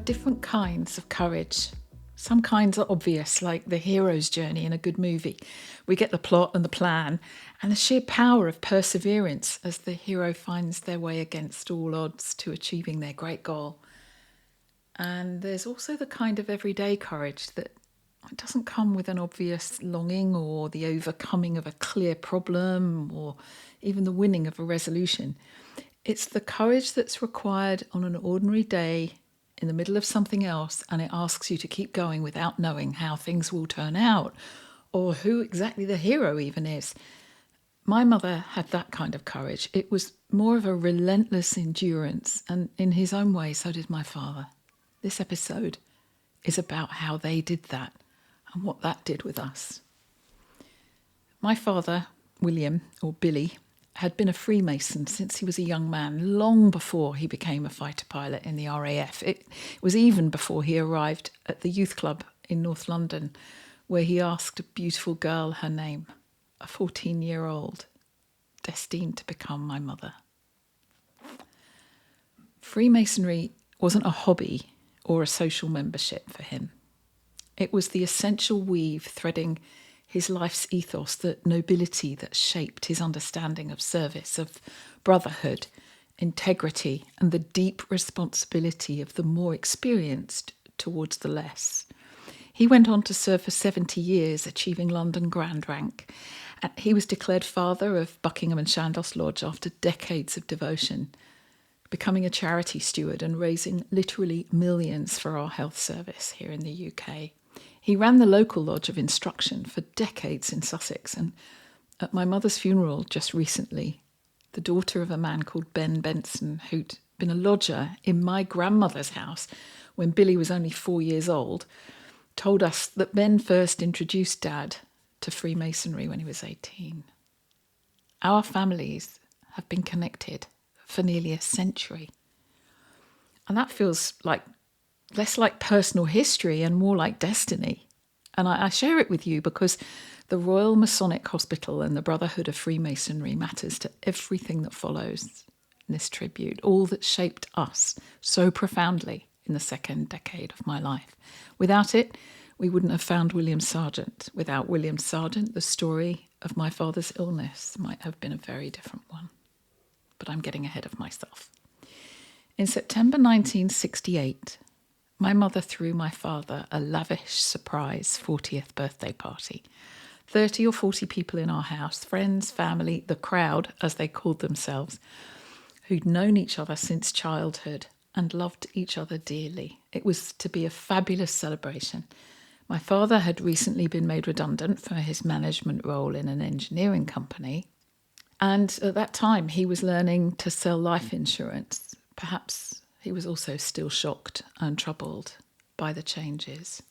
different kinds of courage. Some kinds are obvious, like the hero's journey in a good movie. We get the plot and the plan, and the sheer power of perseverance as the hero finds their way against all odds to achieving their great goal. And there's also the kind of everyday courage that doesn't come with an obvious longing or the overcoming of a clear problem or even the winning of a resolution. It's the courage that's required on an ordinary day in the middle of something else, and it asks you to keep going without knowing how things will turn out or who exactly the hero even is. My mother had that kind of courage. It was more of a relentless endurance, and in his own way, so did my father. This episode is about how they did that and what that did with us. My father, William, or Billy, had been a Freemason since he was a young man, long before he became a fighter pilot in the RAF. It was even before he arrived at the youth club in North London, where he asked a beautiful girl her name, a 14-year-old, destined to become my mother. Freemasonry wasn't a hobby or a social membership for him. It was the essential weave threading his life's ethos, the nobility that shaped his understanding of service, of brotherhood, integrity, and the deep responsibility of the more experienced towards the less. He went on to serve for 70 years, achieving London Grand Rank. And he was declared father of Buckingham and Chandos Lodge after decades of devotion, becoming a charity steward and raising literally millions for our health service here in the UK. He ran the local lodge of instruction for decades in Sussex, and at my mother's funeral just recently, the daughter of a man called Ben Benson, who'd been a lodger in my grandmother's house when Billy was only 4 years old, told us that Ben first introduced Dad to Freemasonry when he was 18. Our families have been connected for nearly a century. And that feels like less like personal history and more like destiny. And I share it with you because the Royal Masonic Hospital and the Brotherhood of Freemasonry matters to everything that follows in this tribute, all that shaped us so profoundly in the second decade of my life. Without it, we wouldn't have found William Sargent. Without William Sargent, the story of my father's illness might have been a very different one. But I'm getting ahead of myself. In September 1968, my mother threw my father a lavish surprise 40th birthday party. 30 or 40 people in our house, friends, family, the crowd, as they called themselves, who'd known each other since childhood and loved each other dearly. It was to be a fabulous celebration. My father had recently been made redundant for his management role in an engineering company, and at that time he was learning to sell life insurance. Perhaps he was also still shocked and troubled by the changes.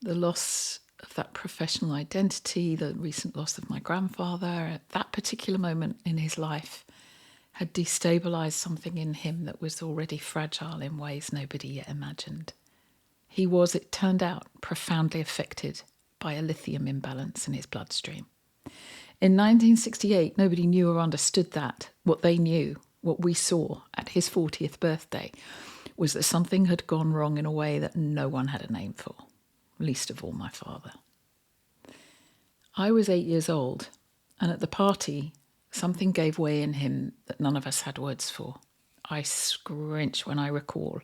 The loss of that professional identity, the recent loss of my grandfather, at that particular moment in his life, had destabilised something in him that was already fragile in ways nobody yet imagined. He was, it turned out, profoundly affected by a lithium imbalance in his bloodstream. In 1968, nobody knew or understood that. What they knew, what we saw at his 40th birthday, was that something had gone wrong in a way that no one had a name for, least of all my father. I was 8 years old, and at the party, something gave way in him that none of us had words for. I scrunch when I recall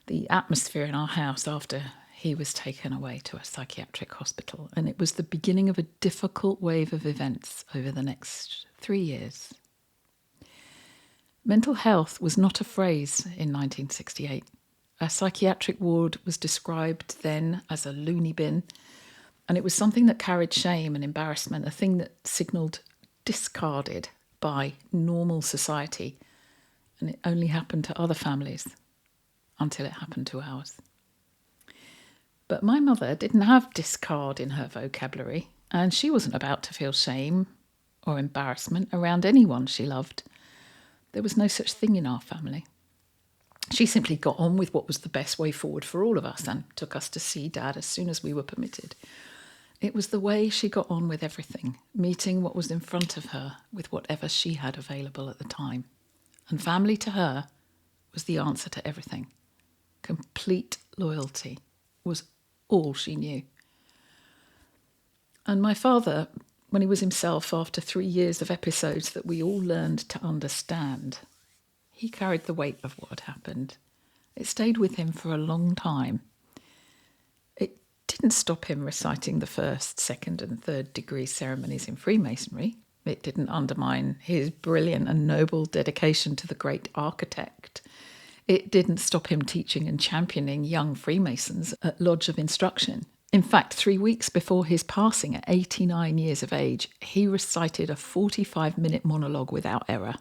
the atmosphere in our house after he was taken away to a psychiatric hospital, and it was the beginning of a difficult wave of events over the next 3 years. Mental health was not a phrase in 1968. A psychiatric ward was described then as a loony bin, and it was something that carried shame and embarrassment, a thing that signalled discarded by normal society, and it only happened to other families until it happened to ours. But my mother didn't have discard in her vocabulary, and she wasn't about to feel shame or embarrassment around anyone she loved. There was no such thing in our family. She simply got on with what was the best way forward for all of us and took us to see Dad as soon as we were permitted. It was the way she got on with everything, meeting what was in front of her with whatever she had available at the time. And family to her was the answer to everything. Complete loyalty was all she knew. And my father, when he was himself after 3 years of episodes that we all learned to understand, he carried the weight of what had happened. It stayed with him for a long time. It didn't stop him reciting the first, second and third degree ceremonies in Freemasonry. It didn't undermine his brilliant and noble dedication to the great architect. It didn't stop him teaching and championing young Freemasons at Lodge of Instruction. In fact, 3 weeks before his passing at 89 years of age, he recited a 45-minute monologue without error.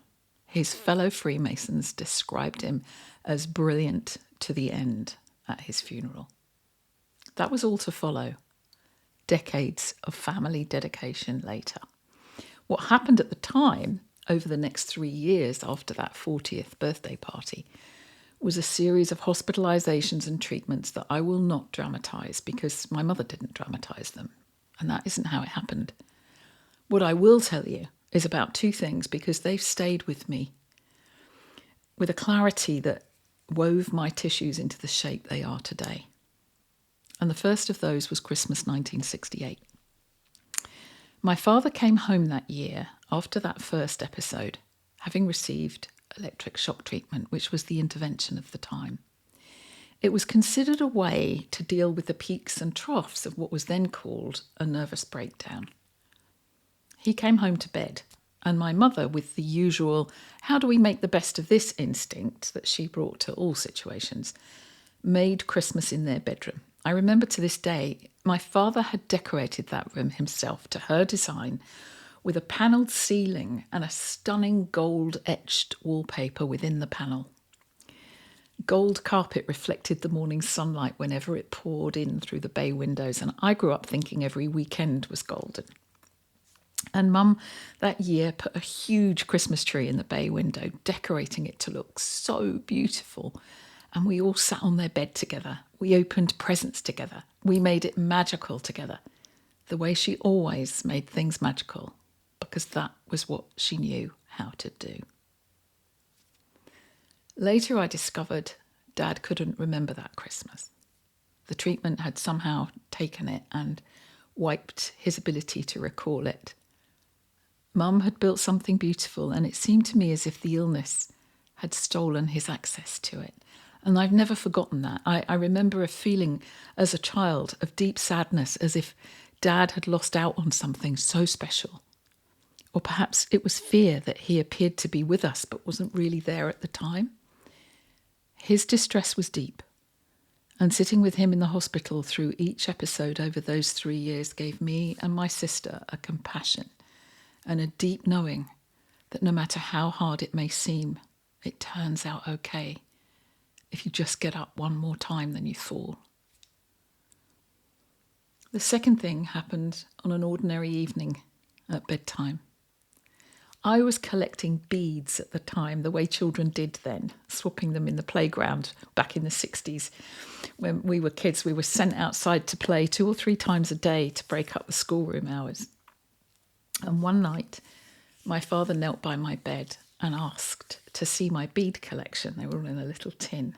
His fellow Freemasons described him as brilliant to the end at his funeral. That was all to follow, decades of family dedication later. What happened at the time, over the next 3 years after that 40th birthday party, was a series of hospitalisations and treatments that I will not dramatise because my mother didn't dramatise them, and that isn't how it happened. What I will tell you is about 2 things because they've stayed with me with a clarity that wove my tissues into the shape they are today. And the first of those was Christmas 1968. My father came home that year after that first episode, having received electric shock treatment, which was the intervention of the time. It was considered a way to deal with the peaks and troughs of what was then called a nervous breakdown. He came home to bed, and my mother, with the usual, how do we make the best of this instinct that she brought to all situations, made Christmas in their bedroom. I remember to this day, my father had decorated that room himself to her design with a panelled ceiling and a stunning gold-etched wallpaper within the panel. Gold carpet reflected the morning sunlight whenever it poured in through the bay windows, and I grew up thinking every weekend was golden. And Mum that year put a huge Christmas tree in the bay window, decorating it to look so beautiful. And we all sat on their bed together. We opened presents together. We made it magical together, the way she always made things magical, because that was what she knew how to do. Later I discovered Dad couldn't remember that Christmas. The treatment had somehow taken it and wiped his ability to recall it. Mum had built something beautiful, and it seemed to me as if the illness had stolen his access to it. And I've never forgotten that. I remember a feeling as a child of deep sadness, as if Dad had lost out on something so special. Or perhaps it was fear that he appeared to be with us but wasn't really there at the time. His distress was deep, and sitting with him in the hospital through each episode over those 3 years gave me and my sister a compassion and a deep knowing that no matter how hard it may seem, it turns out okay if you just get up one more time than you fall. The second thing happened on an ordinary evening at bedtime. I was collecting beads at the time, the way children did then, swapping them in the playground back in the 60s. When we were kids, we were sent outside to play 2 or 3 times a day to break up the schoolroom hours. And one night, my father knelt by my bed and asked to see my bead collection. They were all in a little tin.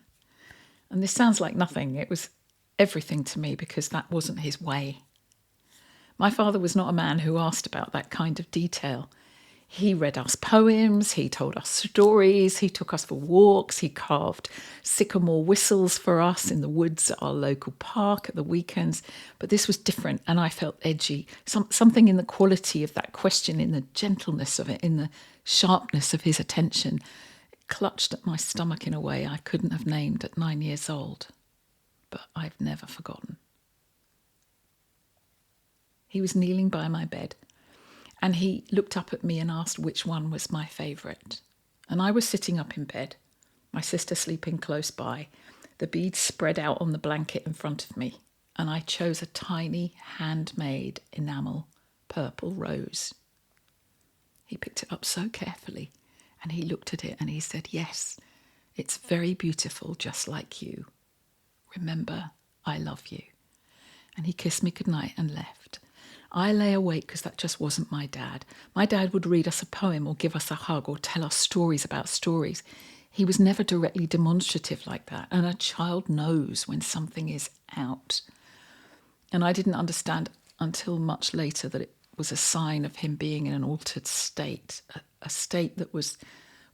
And this sounds like nothing. It was everything to me because that wasn't his way. My father was not a man who asked about that kind of detail. He read us poems, he told us stories, he took us for walks, he carved sycamore whistles for us in the woods at our local park at the weekends. But this was different, and I felt edgy. Something in the quality of that question, in the gentleness of it, in the sharpness of his attention, clutched at my stomach in a way I couldn't have named at 9 years old. But I've never forgotten. He was kneeling by my bed, and he looked up at me and asked which one was my favourite. And I was sitting up in bed, my sister sleeping close by, the beads spread out on the blanket in front of me, and I chose a tiny, handmade enamel purple rose. He picked it up so carefully, and he looked at it and he said, "Yes, it's very beautiful, just like you. Remember, I love you." And he kissed me goodnight and left. I lay awake because that just wasn't my dad. My dad would read us a poem or give us a hug or tell us stories about stories. He was never directly demonstrative like that, and a child knows when something is out. And I didn't understand until much later that it was a sign of him being in an altered state, a state that was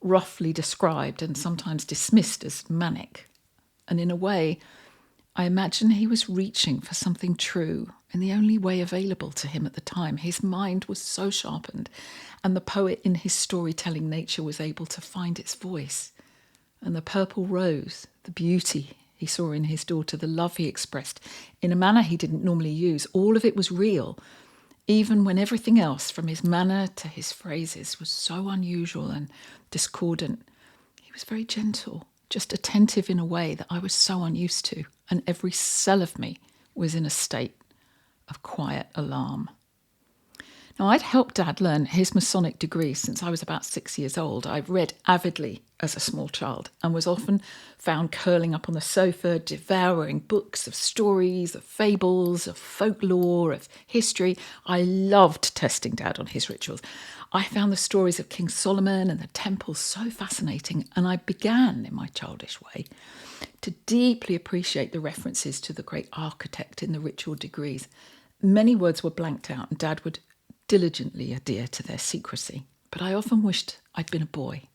roughly described and sometimes dismissed as manic. And in a way, I imagine he was reaching for something true in the only way available to him at the time. His mind was so sharpened, and the poet in his storytelling nature was able to find its voice. And the purple rose, the beauty he saw in his daughter, the love he expressed in a manner he didn't normally use, all of it was real, even when everything else, from his manner to his phrases, was so unusual and discordant. He was very gentle, just attentive in a way that I was so unused to, and every cell of me was in a state of quiet alarm. Now, I'd helped Dad learn his Masonic degree since I was about 6 years old. I've read avidly as a small child and was often found curling up on the sofa, devouring books of stories, of fables, of folklore, of history. I loved testing Dad on his rituals. I found the stories of King Solomon and the temples so fascinating, and I began, in my childish way, to deeply appreciate the references to the great architect in the ritual degrees. Many words were blanked out, and Dad would diligently adhere to their secrecy. But I often wished I'd been a boy,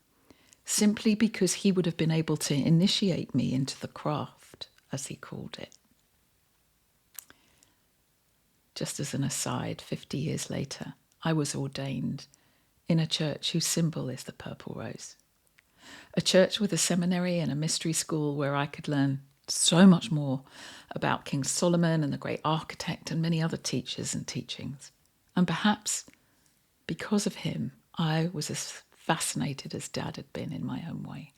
simply because he would have been able to initiate me into the craft, as he called it. Just as an aside, 50 years later, I was ordained in a church whose symbol is the purple rose. A church with a seminary and a mystery school where I could learn so much more about King Solomon and the great architect and many other teachers and teachings. And perhaps because of him, I was as fascinated as Dad had been in my own way.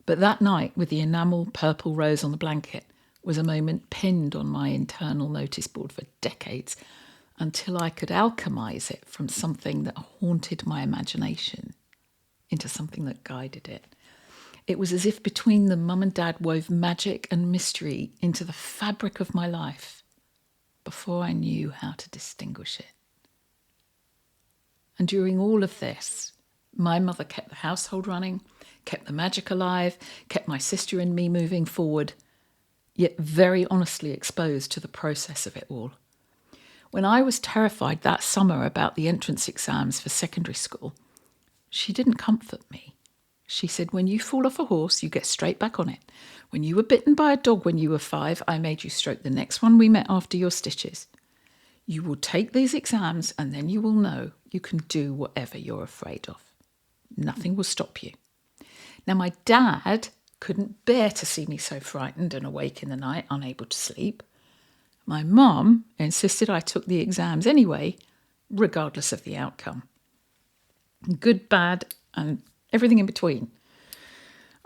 But that night, with the enamel purple rose on the blanket, was a moment pinned on my internal notice board for decades, until I could alchemize it from something that haunted my imagination into something that guided it. It was as if between them, Mum and Dad wove magic and mystery into the fabric of my life before I knew how to distinguish it. And during all of this, my mother kept the household running, kept the magic alive, kept my sister and me moving forward, yet very honestly exposed to the process of it all. When I was terrified that summer about the entrance exams for secondary school, she didn't comfort me. She said, when you fall off a horse, you get straight back on it. When you were bitten by a dog when you were 5, I made you stroke the next one we met after your stitches. You will take these exams and then you will know you can do whatever you're afraid of. Nothing will stop you. Now, my dad couldn't bear to see me so frightened and awake in the night, unable to sleep. My mum insisted I took the exams anyway, regardless of the outcome. Good, bad, and everything in between.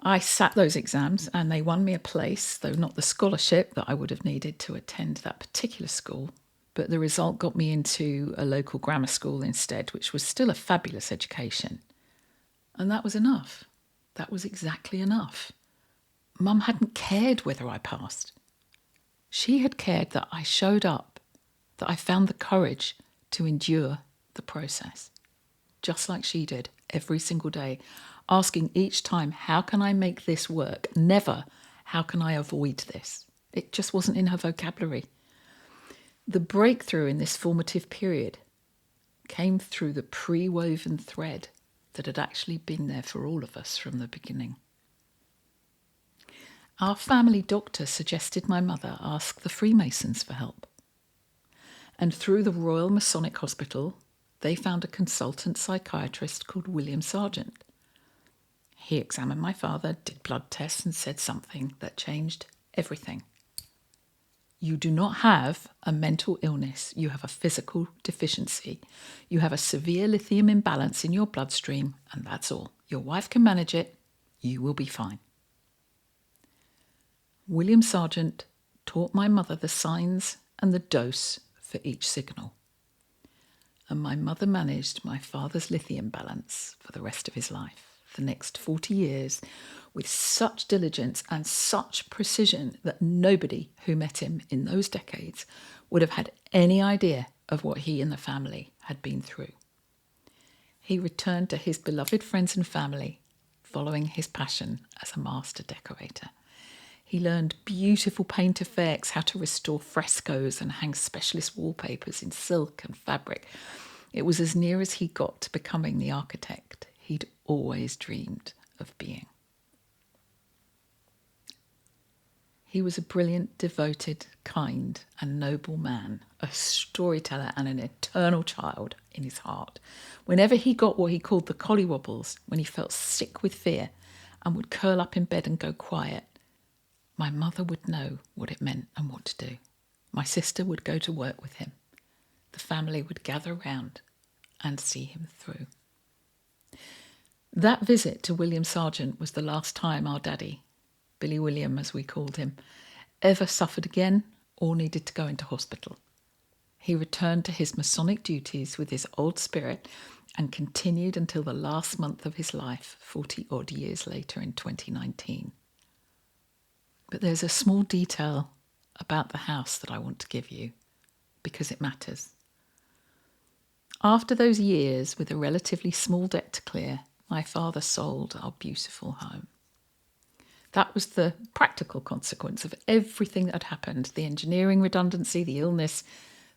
I sat those exams and they won me a place, though not the scholarship that I would have needed to attend that particular school. But the result got me into a local grammar school instead, which was still a fabulous education. And that was enough. That was exactly enough. Mum hadn't cared whether I passed. She had cared that I showed up, that I found the courage to endure the process, just like she did every single day, asking each time, how can I make this work? Never, how can I avoid this? It just wasn't in her vocabulary. The breakthrough in this formative period came through the pre-woven thread that had actually been there for all of us from the beginning. Our family doctor suggested my mother ask the Freemasons for help. And through the Royal Masonic Hospital, they found a consultant psychiatrist called William Sargent. He examined my father, did blood tests, and said something that changed everything. You do not have a mental illness. You have a physical deficiency. You have a severe lithium imbalance in your bloodstream, and that's all. Your wife can manage it. You will be fine. William Sargent taught my mother the signs and the dose for each signal. And my mother managed my father's lithium balance for the rest of his life, the next 40 years, with such diligence and such precision that nobody who met him in those decades would have had any idea of what he and the family had been through. He returned to his beloved friends and family following his passion as a master decorator. He learned beautiful paint effects, how to restore frescoes and hang specialist wallpapers in silk and fabric. It was as near as he got to becoming the architect he'd always dreamed of being. He was a brilliant, devoted, kind and noble man, a storyteller and an eternal child in his heart. Whenever he got what he called the collywobbles, when he felt sick with fear and would curl up in bed and go quiet, my mother would know what it meant and what to do. My sister would go to work with him. The family would gather round and see him through. That visit to William Sargent was the last time our daddy, Billy William as we called him, ever suffered again or needed to go into hospital. He returned to his Masonic duties with his old spirit and continued until the last month of his life, 40-odd years later in 2019. But there's a small detail about the house that I want to give you because it matters. After those years with a relatively small debt to clear, my father sold our beautiful home. That was the practical consequence of everything that had happened, the engineering redundancy, the illness,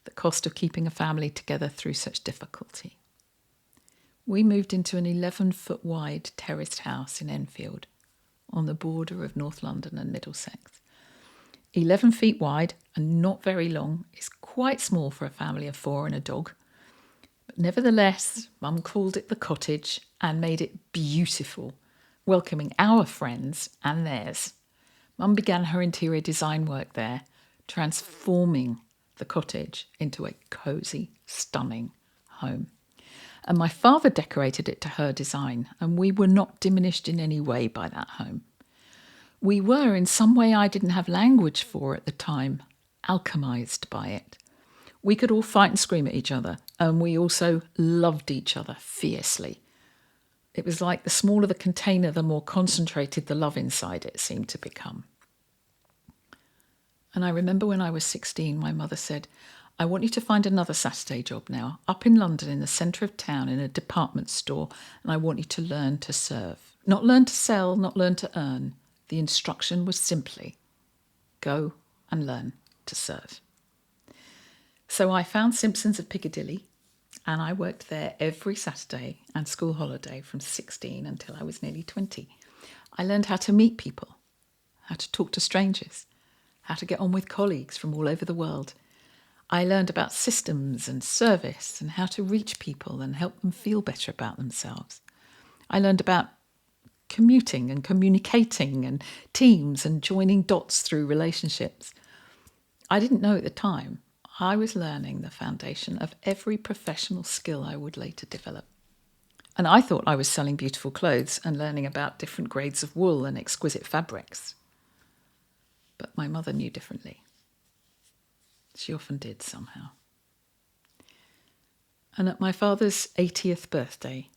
the cost of keeping a family together through such difficulty. We moved into an 11-foot wide terraced house in Enfield, on the border of North London and Middlesex. 11 feet wide and not very long is quite small for a family of 4 and a dog. But nevertheless, Mum called it the Cottage and made it beautiful, welcoming our friends and theirs. Mum began her interior design work there, transforming the cottage into a cosy, stunning home. And my father decorated it to her design, and we were not diminished in any way by that home. We were, in some way I didn't have language for at the time, alchemised by it. We could all fight and scream at each other, and we also loved each other fiercely. It was like the smaller the container, the more concentrated the love inside it seemed to become. And I remember when I was 16, my mother said, I want you to find another Saturday job now, up in London in the centre of town in a department store, and I want you to learn to serve. Not learn to sell, not learn to earn. The instruction was simply, go and learn to serve. So I found Simpsons of Piccadilly, and I worked there every Saturday and school holiday from 16 until I was nearly 20. I learned how to meet people, how to talk to strangers, how to get on with colleagues from all over the world. I learned about systems and service and how to reach people and help them feel better about themselves. I learned about commuting and communicating and teams and joining dots through relationships. I didn't know at the time I was learning the foundation of every professional skill I would later develop. And I thought I was selling beautiful clothes and learning about different grades of wool and exquisite fabrics. But my mother knew differently. She often did somehow. And at my father's 80th birthday,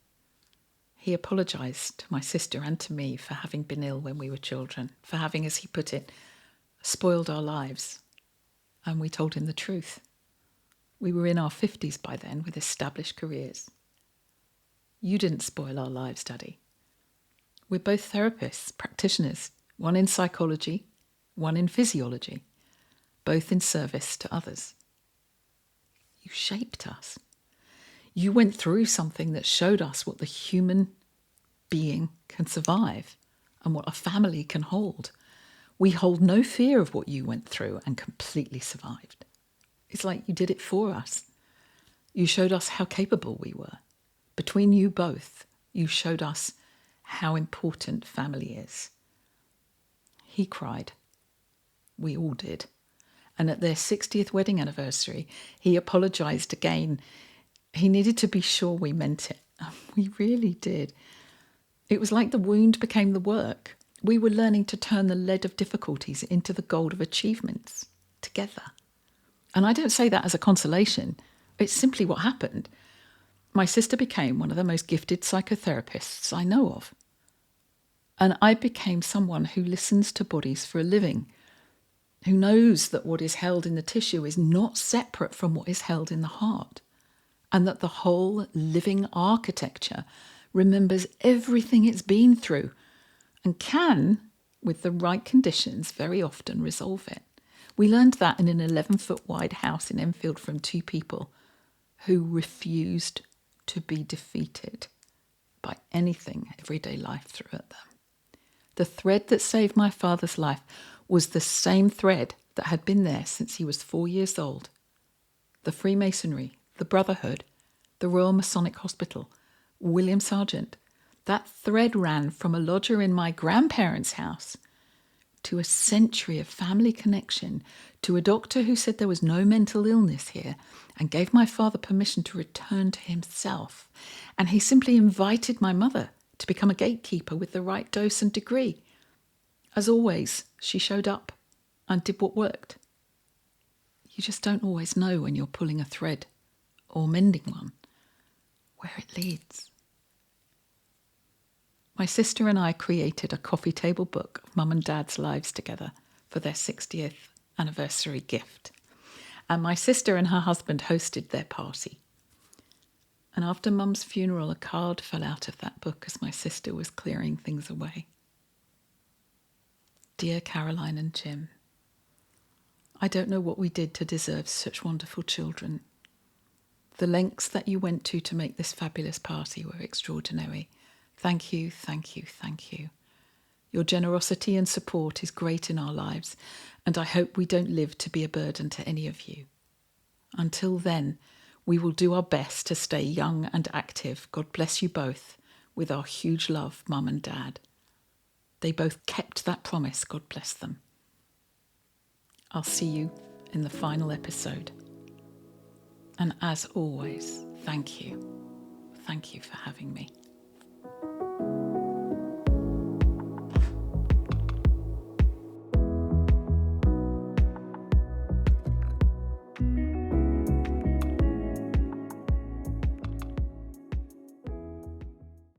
he apologised to my sister and to me for having been ill when we were children, for having, as he put it, spoiled our lives. And we told him the truth. We were in our 50s by then with established careers. You didn't spoil our lives, Daddy. We're both therapists, practitioners, one in psychology, one in physiology, both in service to others. You shaped us. You went through something that showed us what the human being can survive and what a family can hold. We hold no fear of what you went through and completely survived. It's like you did it for us. You showed us how capable we were. Between you both, you showed us how important family is. He cried. We all did. And at their 60th wedding anniversary, he apologised again. He needed to be sure we meant it. We really did. It was like the wound became the work. We were learning to turn the lead of difficulties into the gold of achievements together. And I don't say that as a consolation. It's simply what happened. My sister became one of the most gifted psychotherapists I know of. And I became someone who listens to bodies for a living, who knows that what is held in the tissue is not separate from what is held in the heart, and that the whole living architecture remembers everything it's been through, and can, with the right conditions, very often resolve it. We learned that in an 11-foot wide house in Enfield from two people who refused to be defeated by anything everyday life threw at them. The thread that saved my father's life was the same thread that had been there since he was 4 years old. The Freemasonry, the Brotherhood, the Royal Masonic Hospital, William Sargent. That thread ran from a lodger in my grandparents' house to a century of family connection, to a doctor who said there was no mental illness here and gave my father permission to return to himself. And he simply invited my mother to become a gatekeeper with the right dose and degree. As always, she showed up and did what worked. You just don't always know when you're pulling a thread or mending one, where it leads. My sister and I created a coffee table book of Mum and Dad's lives together for their 60th anniversary gift. And my sister and her husband hosted their party. And after Mum's funeral, a card fell out of that book as my sister was clearing things away. Dear Caroline and Jim, I don't know what we did to deserve such wonderful children. The lengths that you went to make this fabulous party were extraordinary. Thank you, thank you, thank you. Your generosity and support is great in our lives, and I hope we don't live to be a burden to any of you. Until then, we will do our best to stay young and active. God bless you both, with our huge love, Mum and Dad. They both kept that promise. God bless them. I'll see you in the final episode. And as always, thank you. Thank you for having me.